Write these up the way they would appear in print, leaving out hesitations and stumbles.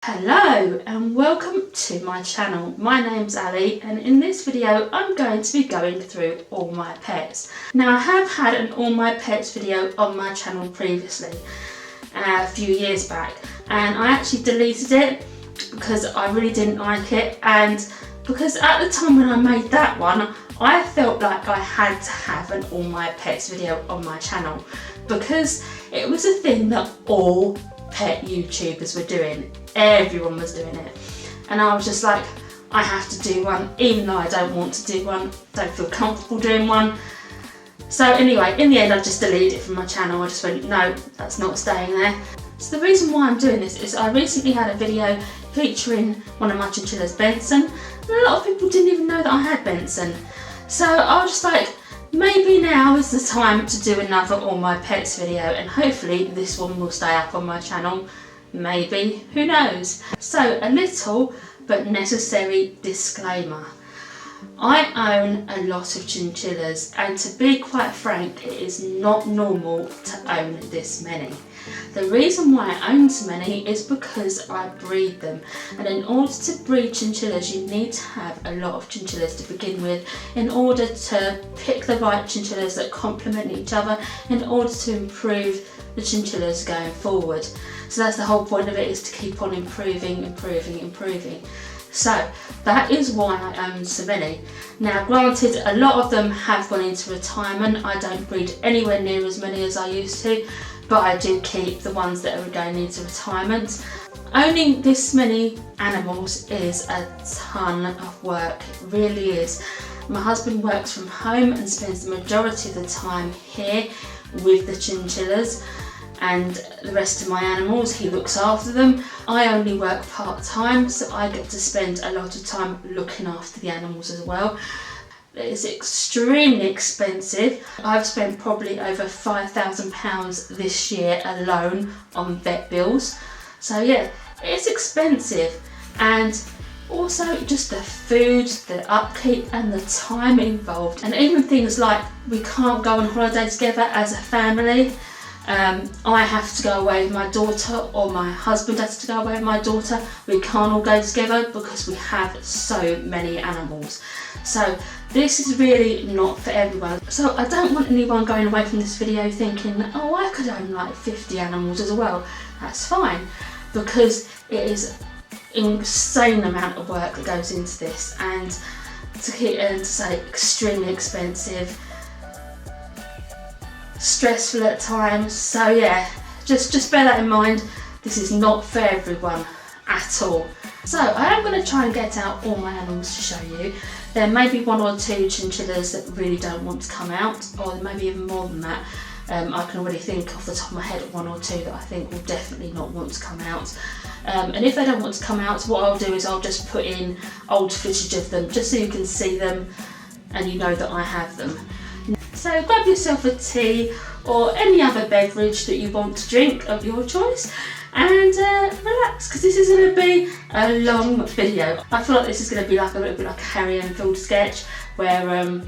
Hello and welcome to my channel. My name's Ali and in this video I'm going to be going through all my pets. Now I have had an all my pets video on my channel previously, a few years back, and I actually deleted it because I really didn't like it, and because at the time when I made that one I felt like I had to have an all my pets video on my channel because it was a thing that all pet YouTubers were doing. Everyone was doing it, and I was just like, I have to do one, even though I don't want to do one, don't feel comfortable doing one. So anyway, in the end I just deleted it from my channel. I just went, no, that's not staying there. So the reason why I'm doing this is I recently had a video featuring one of my chinchillas, Benson, and a lot of people didn't even know that I had Benson. So I was just like, maybe now is the time to do another all my pets video, and hopefully this one will stay up on my channel. Maybe, who knows? So a little but necessary disclaimer. I own a lot of chinchillas, and to be quite frank, it is not normal to own this many. The reason why I own so many is because I breed them, and in order to breed chinchillas you need to have a lot of chinchillas to begin with in order to pick the right chinchillas that complement each other in order to improve the chinchillas going forward. So that's the whole point of it, is to keep on improving. So that is why I own so many. Now granted, a lot of them have gone into retirement. I don't breed anywhere near as many as I used to, but I do keep the ones that are going into retirement. Owning this many animals is a ton of work, it really is. My husband works from home and spends the majority of the time here with the chinchillas and the rest of my animals. He looks after them. I only work part-time, so I get to spend a lot of time looking after the animals as well. It's extremely expensive. I've spent probably over £5,000 this year alone on vet bills. So yeah, it's expensive, and also just the food, the upkeep and the time involved, and even things like we can't go on holiday together as a family. I have to go away with my daughter, or my husband has to go away with my daughter. We can't all go together because we have so many animals. So this is really not for everyone. So I don't want anyone going away from this video thinking, oh, I could own like 50 animals as well. That's fine, because it is an insane amount of work that goes into this, and to say extremely expensive, stressful at times. So yeah, just bear that in mind. This is not for everyone at all. So I am going to try and get out all my animals to show you. There may be one or two chinchillas that really don't want to come out, or there may be even more than that. I can already think off the top of my head of one or two that I think will definitely not want to come out. And if they don't want to come out, what I'll do is I'll just put in old footage of them just so you can see them and you know that I have them. So grab yourself a tea or any other beverage that you want to drink of your choice, and relax, because this is going to be a long video. I feel like this is going to be like a little bit like a Harry Enfield sketch where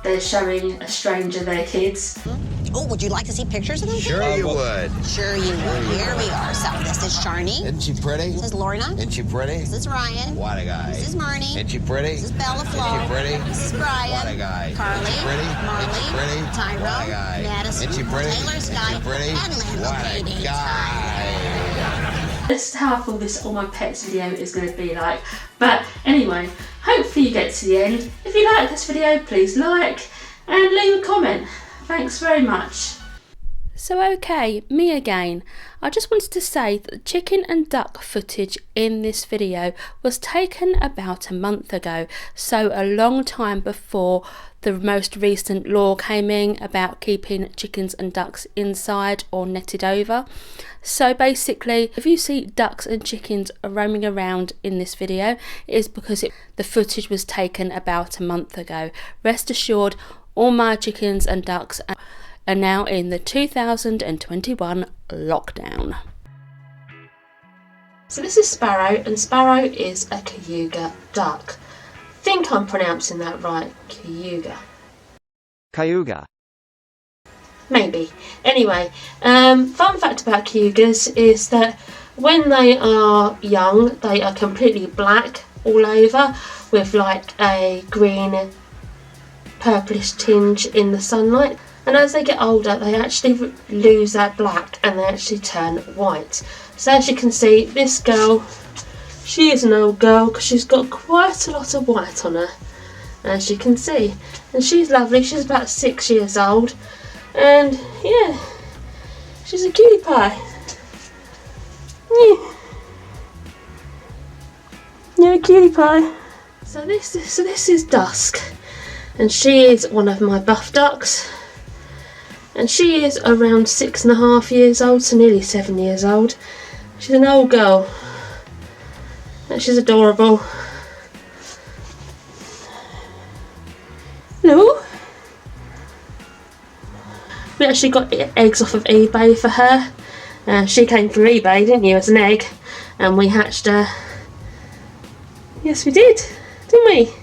they're showing a stranger their kids. Oh, would you like to see pictures of them? Sure you would. Sure you would. Here we are. So this is Charney. Isn't she pretty? This is Lorna. Isn't she pretty? This is Ryan. What a guy. This is Marnie. Isn't she pretty? This is Bella Flo. Isn't she pretty? This is Brian. What a guy. Carly. Isn't she pretty? Marley. Isn't she pretty? Tyrone. What a guy. Madison. Isn't she pretty? Taylor Sky. Isn't she pretty? And Landla What a Katie. guy. This is how I feel this all my pets video is going to be like. But anyway, hopefully you get to the end. If you like this video, please like and leave a comment. Thanks very much. So okay, me again. I just wanted to say that the chicken and duck footage in this video was taken about a month ago, so a long time before the most recent law came in about keeping chickens and ducks inside or netted over. So basically, if you see ducks and chickens roaming around in this video, it is because the footage was taken about a month ago. Rest assured, all my chickens and ducks are now in the 2021 lockdown. So this is Sparrow, and Sparrow is a cayuga duck. I think I'm pronouncing that right, cayuga. Cayuga. Maybe. Anyway, fun fact about cayugas is that When they are young, they are completely black all over with like a green purplish tinge in the sunlight, and as they get older they actually lose that black and they actually turn white. So as you can see, this girl, she is an old girl because she's got quite a lot of white on her, as you can see, and she's lovely. She's about 6 years old, and yeah, she's a cutie pie. Yeah. You're a cutie pie. So this is Dusk, and she is one of my buff ducks, and she is around 6.5 years old, so nearly 7 years old. She's an old girl, and she's adorable. Hello. We actually got eggs off of eBay for her. She came through eBay, didn't you, as an egg, and we hatched her. Yes, we did, didn't we?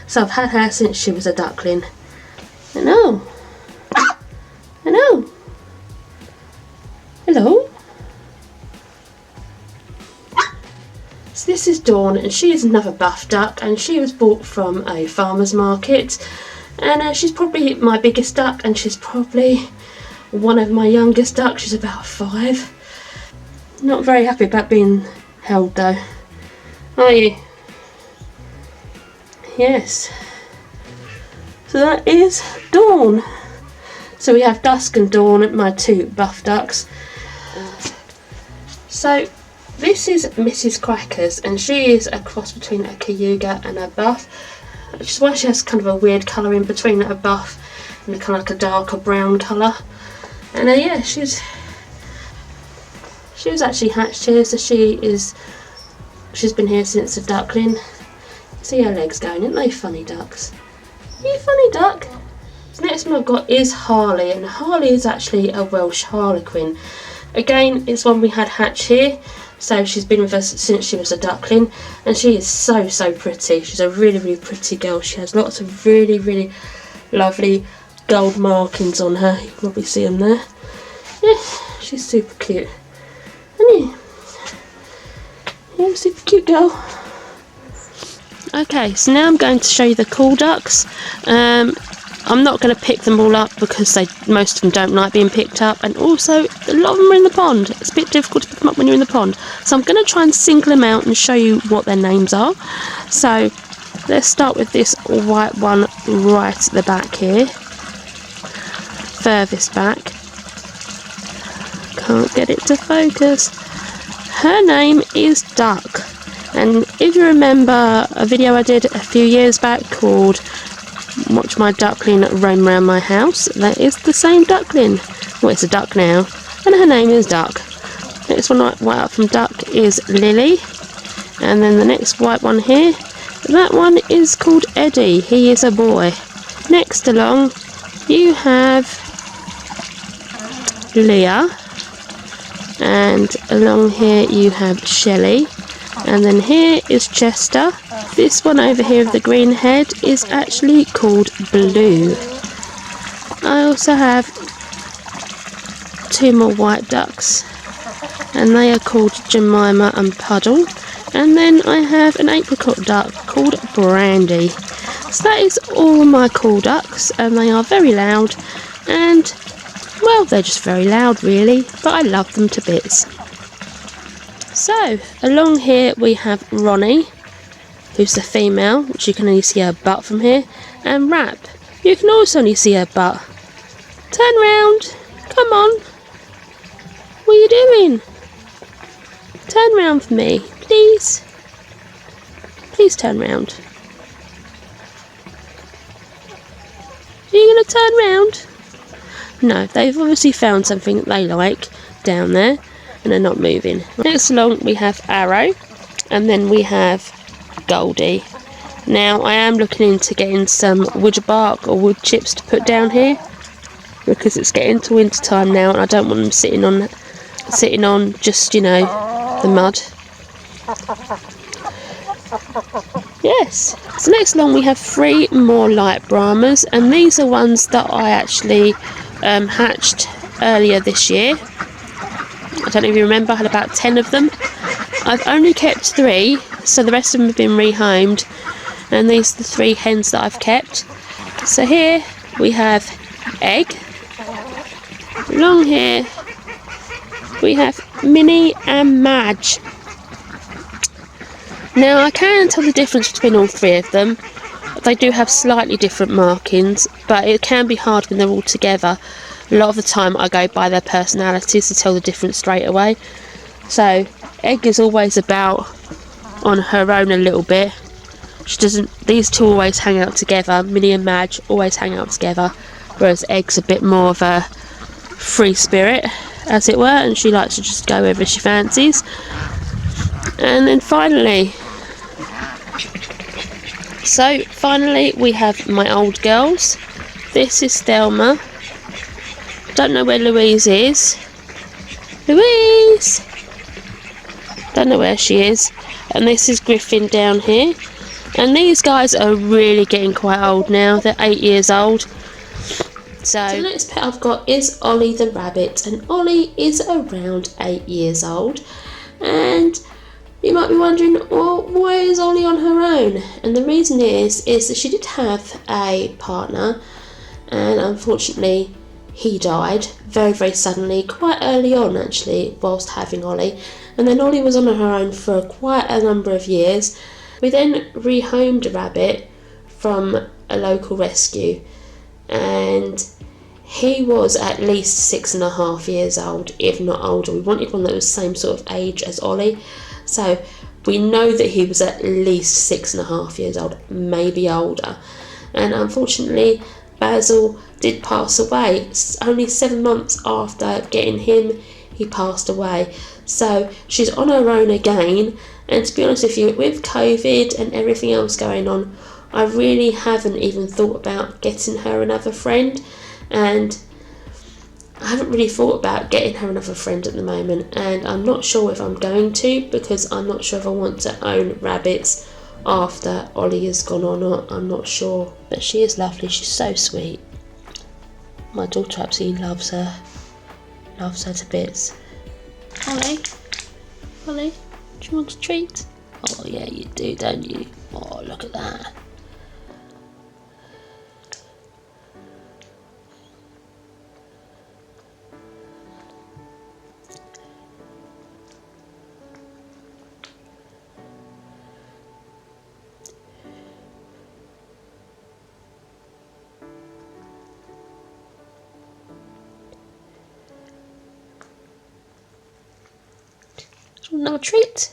So I've had her since she was a duckling. I know. I know. Hello. So this is Dawn, and she is another buff duck, and she was bought from a farmer's market, and she's probably my biggest duck, and she's probably one of my youngest ducks. She's about 5. Not very happy about being held though, are you? Yes. So that is Dawn. So we have Dusk and Dawn, my 2 buff ducks. So this is Mrs. Crackers, and she is a cross between a cayuga and a buff, which is why she has kind of a weird colour in between a buff and a kind of like a darker brown colour. And yeah, she was actually hatched here, so she's been here since the duckling. See her legs going, aren't they funny ducks? Are you funny duck? The next one I've got is Harley, and Harley is actually a Welsh Harlequin. Again, it's one we had hatch here, so she's been with us since she was a duckling, and she is so pretty. She's a really pretty girl. She has lots of really lovely gold markings on her. You can probably see them there. Yeah, she's super cute. Isn't she? Yeah, super cute girl. Okay, so now I'm going to show you the cool ducks. I'm not going to pick them all up because most of them don't like being picked up, and also a lot of them are in the pond. It's a bit difficult to pick them up when you're in the pond. So I'm going to try and single them out and show you what their names are. So let's start with this white one right at the back here. Furthest back. Can't get it to focus. Her name is Duck. And if you remember a video I did a few years back called Watch My Duckling Roam Around My House, that is the same duckling. Well, it's a duck now, and her name is Duck. Next one right up from Duck is Lily, and then the next white one here, that one is called Eddie. He is a boy. Next along you have Leah, and along here you have Shelley. And then here is Chester. This one over here with the green head is actually called Blue. I also have 2 more white ducks, and they are called Jemima and Puddle. And then I have an apricot duck called Brandy. So that is all my cool ducks, and they are very loud, and well, they're just very loud really, but I love them to bits. So, along here we have Ronnie, who's the female, which you can only see her butt from here, and Rap. You can also only see her butt. Turn round. Come on. What are you doing? Turn round for me, please. Please turn round. Are you going to turn round? No, they've obviously found something that they like down there, and they're not moving. Next along we have Arrow, and then we have Goldie. Now I am looking into getting some wood bark or wood chips to put down here, because it's getting to winter time now, and I don't want them sitting on just, you know, the mud. Yes. So next along we have 3 more light Brahmas, and these are ones that I actually hatched earlier this year. I don't know if you remember, I had about 10 of them, I've only kept 3, so the rest of them have been rehomed, and these are the 3 hens that I've kept. So here we have Egg, long hair, we have Minnie and Madge. Now I can tell the difference between all 3 of them. They do have slightly different markings, but it can be hard when they're all together. A lot of the time I go by their personalities to tell the difference straight away. So Egg is always about on her own a little bit. She doesn't. These 2 always hang out together. Minnie and Madge always hang out together, whereas Egg's a bit more of a free spirit, as it were, and she likes to just go wherever she fancies. And then finally we have my old girls. This is Thelma. Don't know where Louise is. Louise! Don't know where she is. And this is Griffin down here. And these guys are really getting quite old now. They're 8 years old. So the next pet I've got is Ollie the rabbit. And Ollie is around 8 years old. And you might be wondering, well, why is Ollie on her own? And the reason is that she did have a partner, and unfortunately he died very, very suddenly, quite early on actually, whilst having Ollie. And then Ollie was on her own for quite a number of years. We then rehomed a rabbit from a local rescue, and he was at least 6.5 years old, if not older. We wanted one that was the same sort of age as Ollie. So we know that he was at least 6.5 years old, maybe older. And unfortunately, Basil did pass away. Only 7 months after getting him, he passed away. So she's on her own again. And to be honest with you, with COVID and everything else going on, I really haven't even thought about getting her another friend. And I haven't really thought about getting her another friend at the moment, and I'm not sure if I'm going to, because I'm not sure if I want to own rabbits after Ollie has gone or not. I'm not sure, but she is lovely. She's so sweet. My daughter absolutely loves her to bits. Ollie, do you want a treat? Oh yeah, you do, don't you? Oh, look at that. Another treat?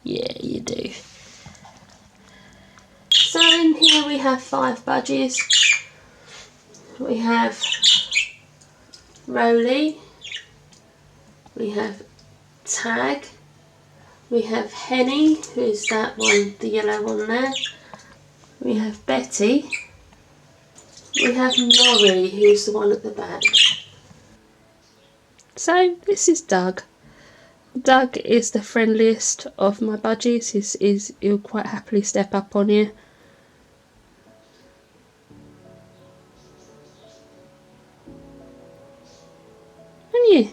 Yeah, you do. So in here we have 5 budgies. We have Roly, we have Tag, we have Henny, who's that one, the yellow one there. We have Betty, we have Norrie, who's the one at the back. So this is Doug. Doug is the friendliest of my budgies. He'll quite happily step up on you. And you?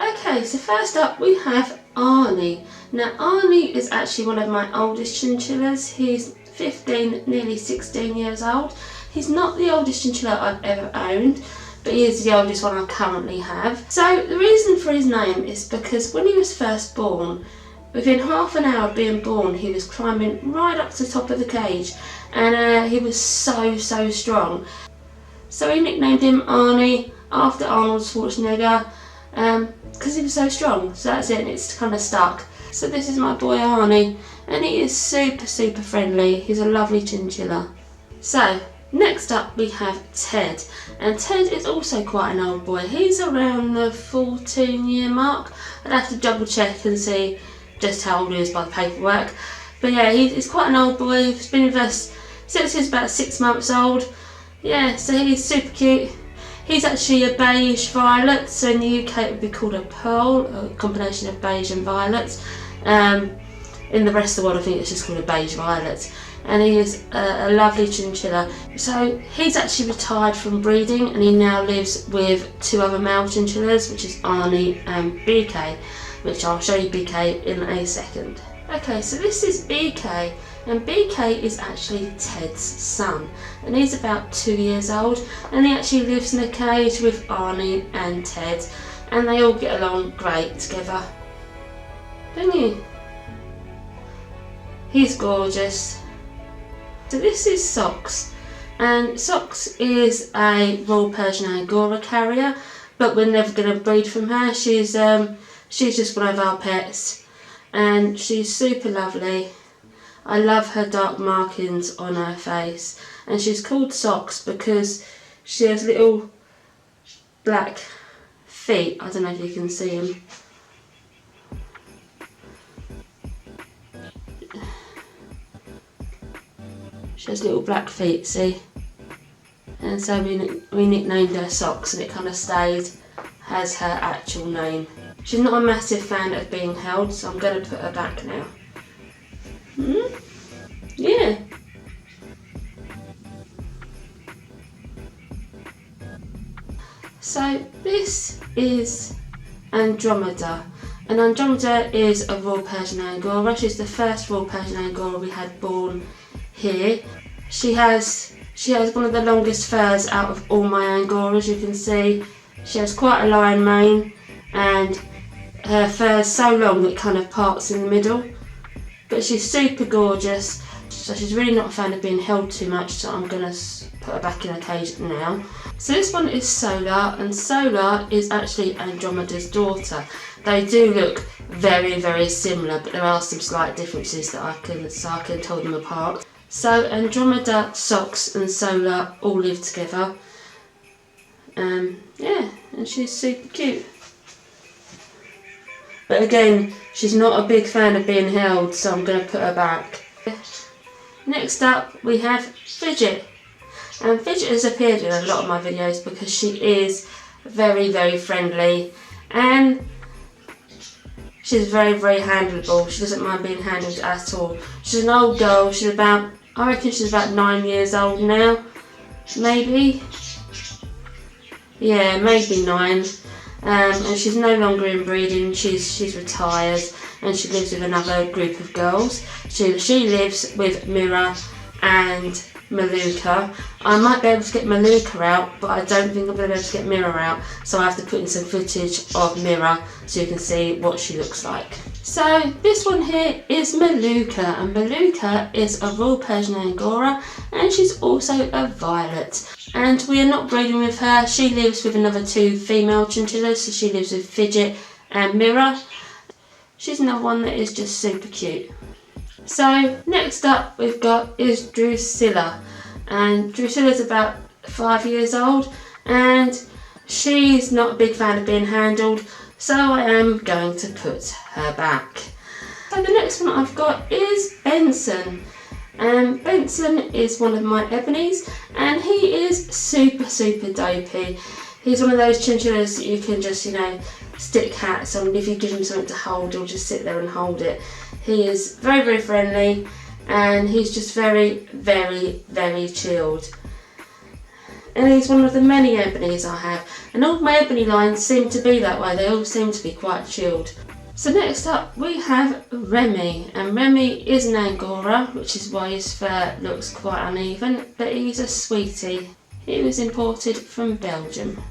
Okay, so first up we have Arnie. Now Arnie is actually one of my oldest chinchillas. He's 15, nearly 16 years old. He's not the oldest chinchilla I've ever owned, but he is the oldest one I currently have. So the reason for his name is because when he was first born, within half an hour of being born, he was climbing right up to the top of the cage, and he was so strong. So he nicknamed him Arnie after Arnold Schwarzenegger, because he was so strong. So that's it, and it's kind of stuck. So this is my boy Arnie, and he is super friendly. He's a lovely chinchilla. So next up we have Ted, and Ted is also quite an old boy. He's around the 14-year mark. I'd have to double check and see just how old he is by the paperwork. But yeah, he's quite an old boy. He's been with us since he was about 6 months old. Yeah, so he's super cute. He's actually a beige violet, so in the UK it would be called a pearl, a combination of beige and violet. In the rest of the world I think it's just called a beige violet. and he is a lovely chinchilla. So he's actually retired from breeding, and he now lives with 2 other male chinchillas, which is Arnie and BK, which I'll show you BK in a second. Okay, so this is BK, and BK is actually Ted's son, and he's about 2 years old, and he actually lives in a cage with Arnie and Ted, and they all get along great together, don't you? He's gorgeous. So this is Socks, and Socks is a Royal Persian Angora carrier, but we're never going to breed from her. She's just one of our pets, and she's super lovely. I love her dark markings on her face, and she's called Socks because she has little black feet. I don't know if you can see them. She has little black feet, see? And so we nicknamed her Socks, and it kind of stayed as her actual name. She's not a massive fan of being held, so I'm going to put her back now. Yeah. So this is Andromeda, and Andromeda is a Royal Persian Angora. She's the first Royal Persian Angora we had born here. She has one of the longest furs out of all my Angoras. You can see she has quite a lion mane, and her fur is so long it kind of parts in the middle. But she's super gorgeous, so she's really not a fan of being held too much, so I'm going to put her back in a cage now. So this one is Solar, and Solar is actually Andromeda's daughter. They do look very, very similar, but there are some slight differences that I can tell them apart. So Andromeda, Socks and Solar all live together. Yeah, and she's super cute. But again, she's not a big fan of being held, so I'm going to put her back. Next up we have Fidget. And Fidget has appeared in a lot of my videos because she is very, very friendly, and she's very, very handleable. She doesn't mind being handled at all. She's an old girl. I reckon she's about 9 years old now, maybe. Yeah, maybe 9. And she's no longer in breeding. She's retired, and she lives with another group of girls. She lives with Mira and Maluka. I might be able to get Maluka out, but I don't think I'm going to be able to get Mira out, so I have to put in some footage of Mira so you can see what she looks like. So this one here is Maluka, and Maluka is a Royal Persian Angora, and she's also a violet. And we are not breeding with her. She lives with another 2 female chinchillas, so she lives with Fidget and Mira. She's another one that is just super cute. So next up we've got is Drusilla, and Drusilla's about 5 years old, and she's not a big fan of being handled, so I am going to put her back. So the next one I've got is Benson, and Benson is one of my ebonies, and he is super, super dopey. He's one of those chinchillas that you can just, stick hats on. If you give him something to hold, he'll just sit there and hold it. He is very, very friendly, and he's just very, very, very chilled. And he's one of the many ebonies I have, and all my ebony lines seem to be that way. They all seem to be quite chilled. So next up we have Remy, and Remy is an Angora, which is why his fur looks quite uneven, but he's a sweetie. He was imported from Belgium.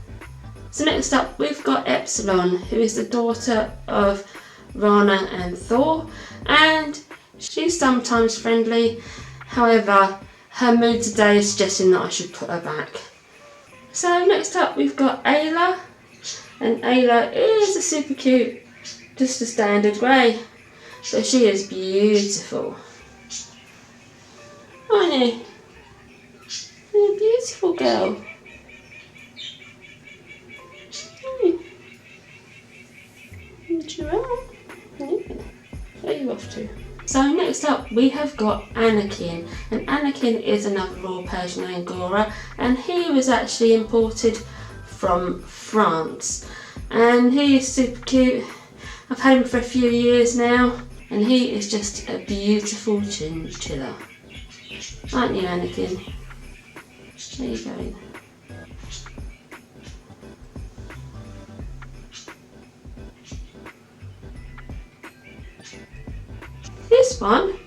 So next up we've got Epsilon, who is the daughter of Rana and Thor, and she's sometimes friendly. However, her mood today is suggesting that I should put her back. So next up we've got Ayla, and Ayla is a super cute, just a standard grey, so she is beautiful. Aren't you? You're a beautiful girl. You are. Yeah. Where are you off to? So next up we have got Anakin, and Anakin is another Royal Persian Angora, and he was actually imported from France, and he is super cute. I've had him for a few years now, and he is just a beautiful chinchilla. Aren't you, Anakin? Where are you going? This one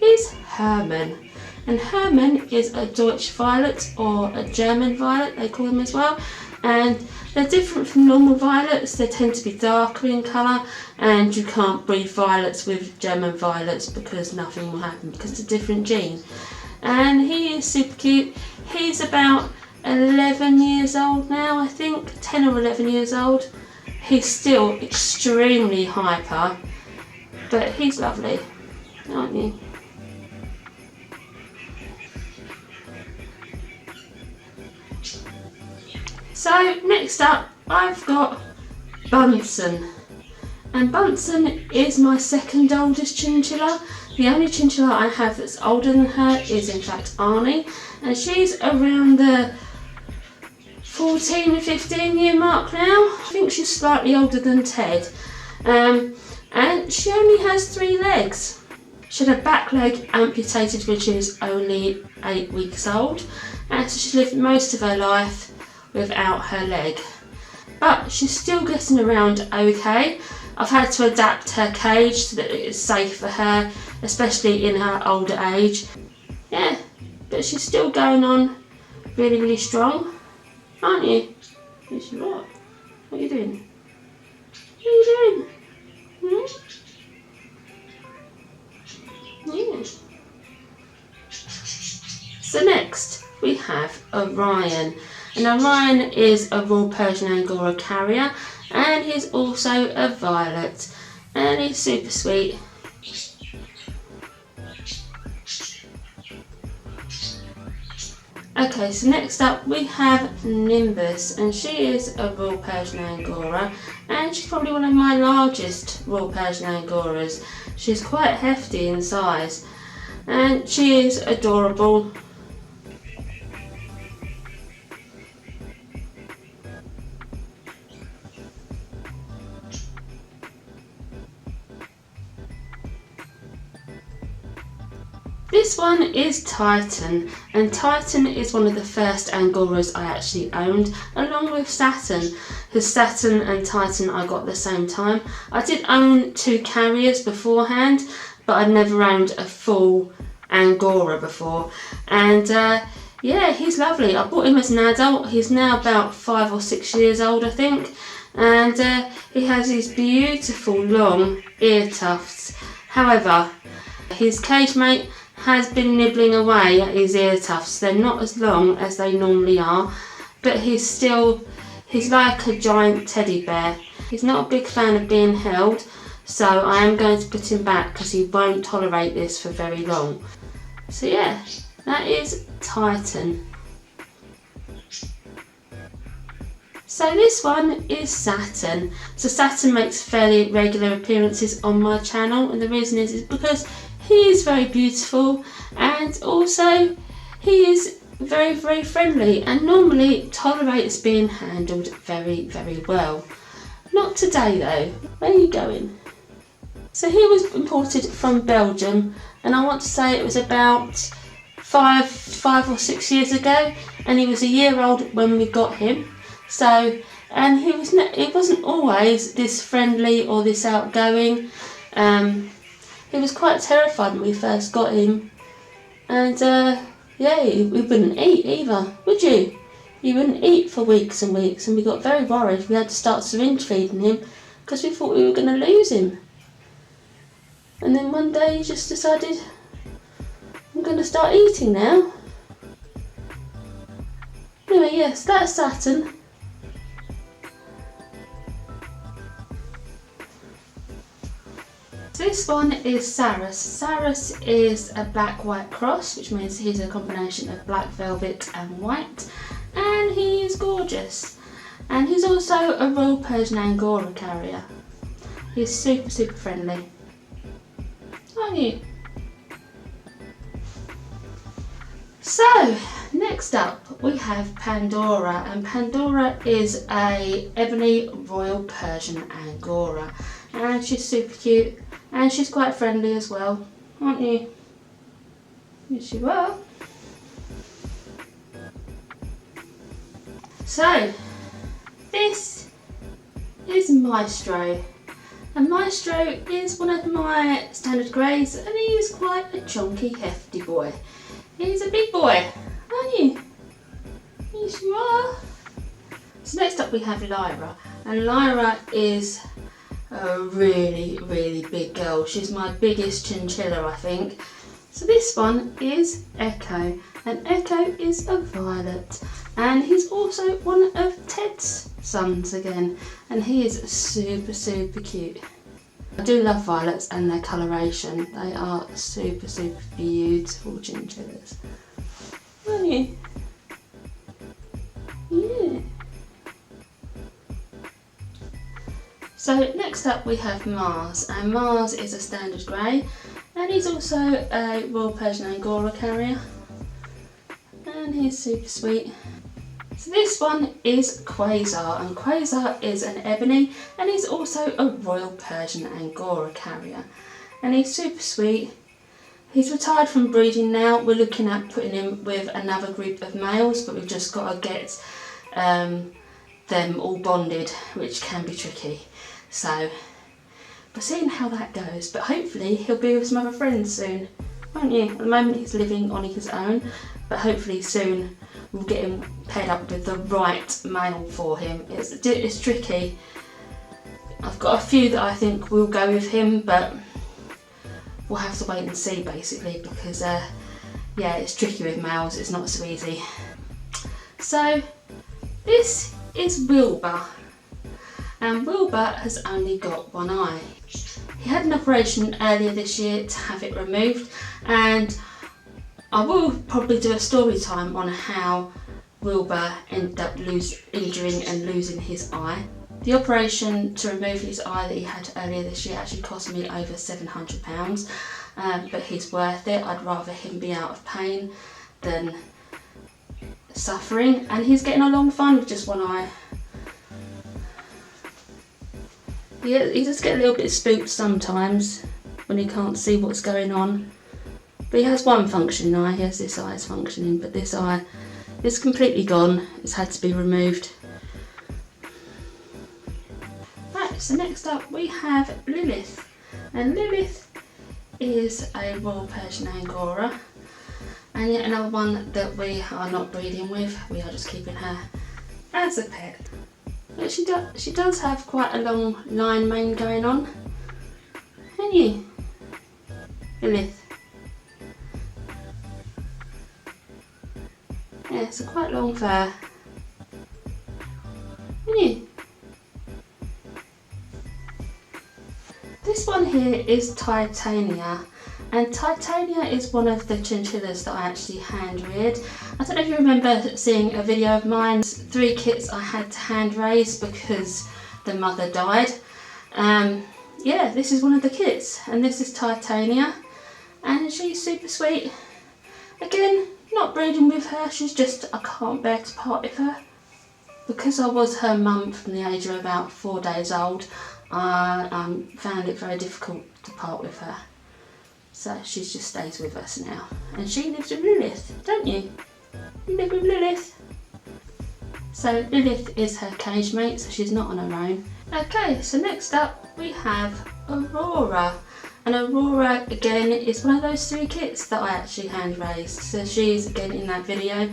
is Herman, and Herman is a Deutsch violet or a German violet, they call them as well, and they're different from normal violets. They tend to be darker in colour, and you can't breed violets with German violets because nothing will happen because it's a different gene. And he is super cute. He's about 11 years old now, I think, 10 or 11 years old. He's still extremely hyper, but he's lovely, aren't you? So next up I've got Bunsen, and Bunsen is my second oldest chinchilla. The only chinchilla I have that's older than her is in fact Arnie, and she's around the 14 and 15 year mark now. I think she's slightly older than Ted, and she only has 3 legs. She had her back leg amputated when she was only 8 weeks old, and so she lived most of her life without her leg, but she's still getting around okay. I've had to adapt her cage so that it is safe for her, especially in her older age. Yeah, but she's still going on really, really strong, aren't you? Yes, you are. What are you doing? What are you doing? Yeah. So next we have Orion, and Orion is a Royal Persian Angora carrier, and he's also a violet, and he's super sweet. Okay, so next up we have Nimbus, and she is a Royal Persian Angora, and she's probably one of my largest Royal Persian Angoras. She's quite hefty in size, and she is adorable. This one is Titan, and Titan is one of the first Angoras I actually owned, along with Saturn, because Saturn and Titan I got at the same time. I did own 2 carriers beforehand, but I'd never owned a full Angora before, and yeah, he's lovely. I bought him as an adult. He's now about 5 or 6 years old, I think, and he has these beautiful long ear tufts. However, his cage mate has been nibbling away at his ear tufts. They're not as long as they normally are, but he's like a giant teddy bear. He's not a big fan of being held, so I am going to put him back because he won't tolerate this for very long. So yeah, that is Titan. So this one is Saturn. So Saturn makes fairly regular appearances on my channel, and the reason is because he is very beautiful, and also he is very, very friendly and normally tolerates being handled very, very well. Not today though. Where are you going? So he was imported from Belgium, and I want to say it was about five or 6 years ago, and he was a year old when we got him. So, and he wasn't always this friendly or this outgoing. He was quite terrified when we first got him, and yeah, we wouldn't eat either, would you? He wouldn't eat for weeks and weeks, and we got very worried. We had to start syringe feeding him because we thought we were going to lose him. And then one day he just decided, I'm going to start eating now. Anyway, yes, that's Saturn. This one is Saras. Saras is a black-white cross, which means he's a combination of black velvet and white, and he is gorgeous. And he's also a Royal Persian Angora carrier. He's super, super friendly. Aren't you? So, next up we have Pandora, and Pandora is a ebony Royal Persian Angora, and she's super cute. And she's quite friendly as well, aren't you? Yes, you are. So, this is Maestro. And Maestro is one of my standard greys, and he is quite a chunky, hefty boy. He's a big boy, aren't you? Yes, you are. So next up we have Lyra, and Lyra is a really, really big girl. She's my biggest chinchilla, I think. So this one is Echo, and Echo is a violet, and he's also one of Ted's sons again, and he is super, super cute. I do love violets and their coloration. They are super, super beautiful chinchillas. Aren't you? Yeah. So next up we have Mars, and Mars is a standard grey, and he's also a Royal Persian Angora carrier, and he's super sweet. So this one is Quasar, and Quasar is an ebony, and he's also a Royal Persian Angora carrier, and he's super sweet. He's retired from breeding now. We're looking at putting him with another group of males, but we've just got to get them all bonded, which can be tricky. So we're seeing how that goes, but hopefully he'll be with some other friends soon, won't you? At the moment he's living on his own, but hopefully soon we'll get him paired up with the right male for him. It's tricky. I've got a few that I think will go with him, but we'll have to wait and see basically, because yeah, it's tricky with males, it's not so easy. So this is Wilbur, and Wilbur has only got one eye. He had an operation earlier this year to have it removed, and I will probably do a story time on how Wilbur ended up injuring and losing his eye. The operation to remove his eye that he had earlier this year actually cost me over £700, but he's worth it. I'd rather him be out of pain than suffering, and he's getting along fine with just one eye. He does get a little bit spooked sometimes when he can't see what's going on. But he has one functioning eye, he has this eye is functioning, but this eye is completely gone. It's had to be removed. Right, so next up we have Lilith. And Lilith is a Royal Persian Angora. And yet another one that we are not breeding with, we are just keeping her as a pet. But she does have quite a long line mane going on. Haven't you, Lilith? Yeah, it's a quite long fur. Haven't you? This one here is Titania, and Titania is one of the chinchillas that I actually hand reared. I don't know if you remember seeing a video of mine, 3 kits I had to hand raise because the mother died. Yeah, this is one of the kits, and this is Titania, and she's super sweet. Again, not breeding with her, she's just, I can't bear to part with her. Because I was her mum from the age of about 4 days old, I found it very difficult to part with her. So she just stays with us now. And she lives with Lilith, don't you? You live with Lilith. So Lilith is her cage mate, so she's not on her own. Okay, so next up we have Aurora. And Aurora, again, is one of those 3 kits that I actually hand raised. So she's again in that video.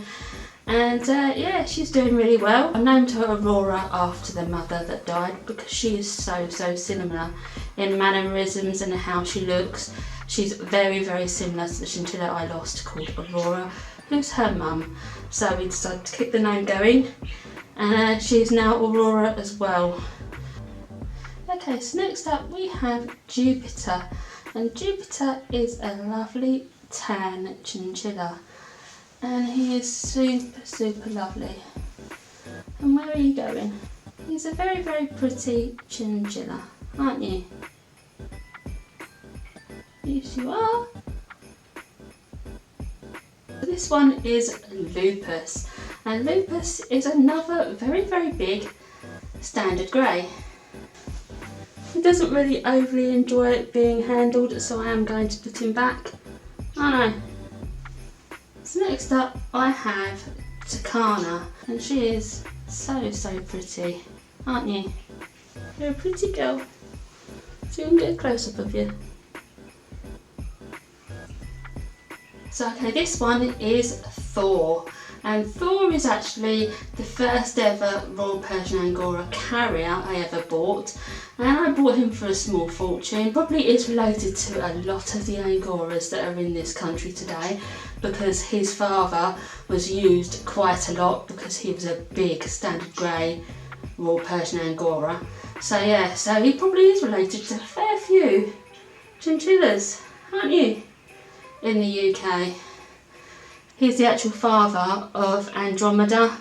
And yeah, she's doing really well. I named her Aurora after the mother that died because she is so similar in mannerisms and how she looks. She's very, very similar to the chinchilla I lost called Aurora, who's her mum. So we decided to keep the name going, and she's now Aurora as well. Okay, so next up we have Jupiter, and Jupiter is a lovely tan chinchilla, and he is super lovely. And where are you going? He's a very, very pretty chinchilla, aren't you? Yes, you are. This one is Lupus, and Lupus is another very, very big standard grey. He doesn't really overly enjoy being handled, so I am going to put him back. Oh no. So next up I have Takana, and she is so pretty, aren't you? You're a pretty girl. So you can get a close up of you. So okay, this one is Thor, and Thor is actually the first ever Royal Persian Angora carrier I ever bought, and I bought him for a small fortune. Probably is related to a lot of the Angoras that are in this country today, because his father was used quite a lot because he was a big standard grey Royal Persian Angora. So yeah, so he probably is related to a fair few chinchillas, aren't you? In the UK. He's the actual father of Andromeda.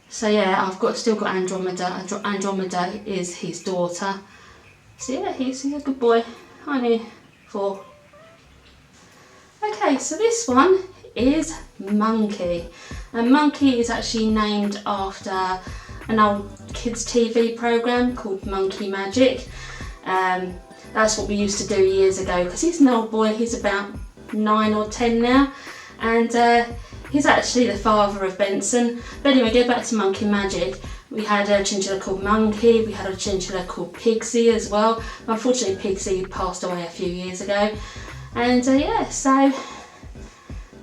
So yeah, still got Andromeda. Andromeda is his daughter. So yeah, he's a good boy, aren't he? Thor. Okay, so this one is Monkey. And Monkey is actually named after an old kids TV programme called Monkey Magic. That's what we used to do years ago, because he's an old boy. He's about 9 or 10 now, and he's actually the father of Benson. But anyway, go back to Monkey Magic. We had a chinchilla called Monkey, we had a chinchilla called Pigsy as well. Unfortunately Pigsy passed away a few years ago, and yeah, so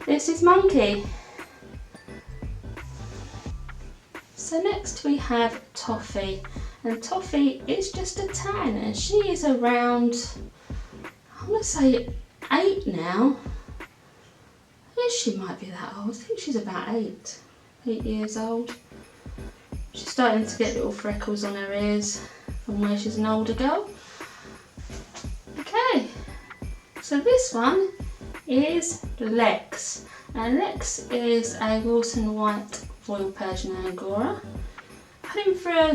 this is Monkey. So next we have Toffee, and Toffee is just a tan, and she is around, I'm going to say 8 now. Yes, she might be that old. I think she's about 8 years old. She's starting to get little freckles on her ears from where she's an older girl. Okay, so this one is Lex, and Lex is a Wilson White Royal Persian Angora. Had him for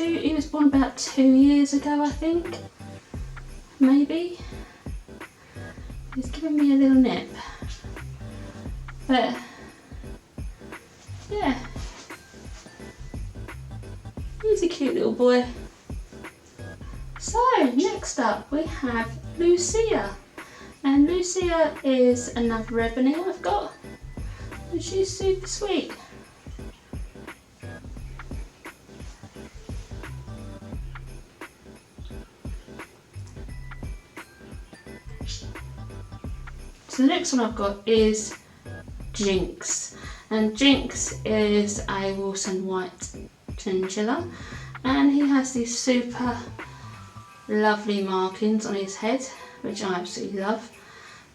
he was born about 2 years ago, I think, maybe. He's giving me a little nip, but yeah, he's a cute little boy. So next up we have Lucia, and Lucia is another ebony I've got, and she's super sweet. So the next one I've got is Jinx, and Jinx is a Wilson White chinchilla, and he has these super lovely markings on his head, which I absolutely love,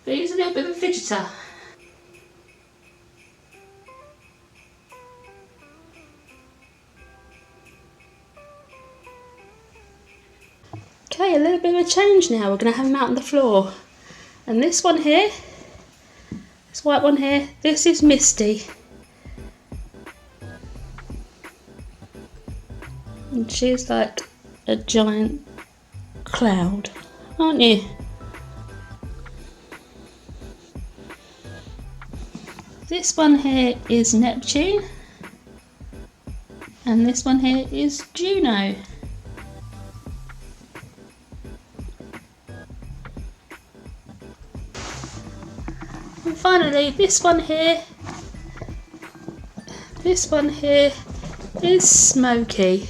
but he's a little bit of a fidgeter. Okay, a little bit of a change now. We're going to have him out on the floor, and this one here, this white one here, this is Misty, and she's like a giant cloud, aren't you? This one here is Neptune, and this one here is Juno. And finally, this one here is Smokey.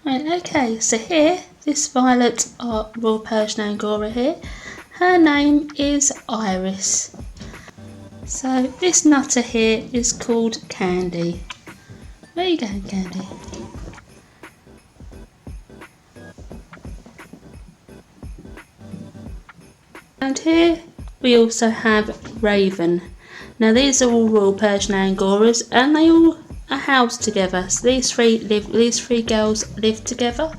Right, okay, so here, this violet Royal Persian Angora here, her name is Iris. So this nutter here is called Candy. Where are you going, Candy? And here we also have Raven. Now these are all Royal Persian Angoras, and they all are housed together. So these three girls live together.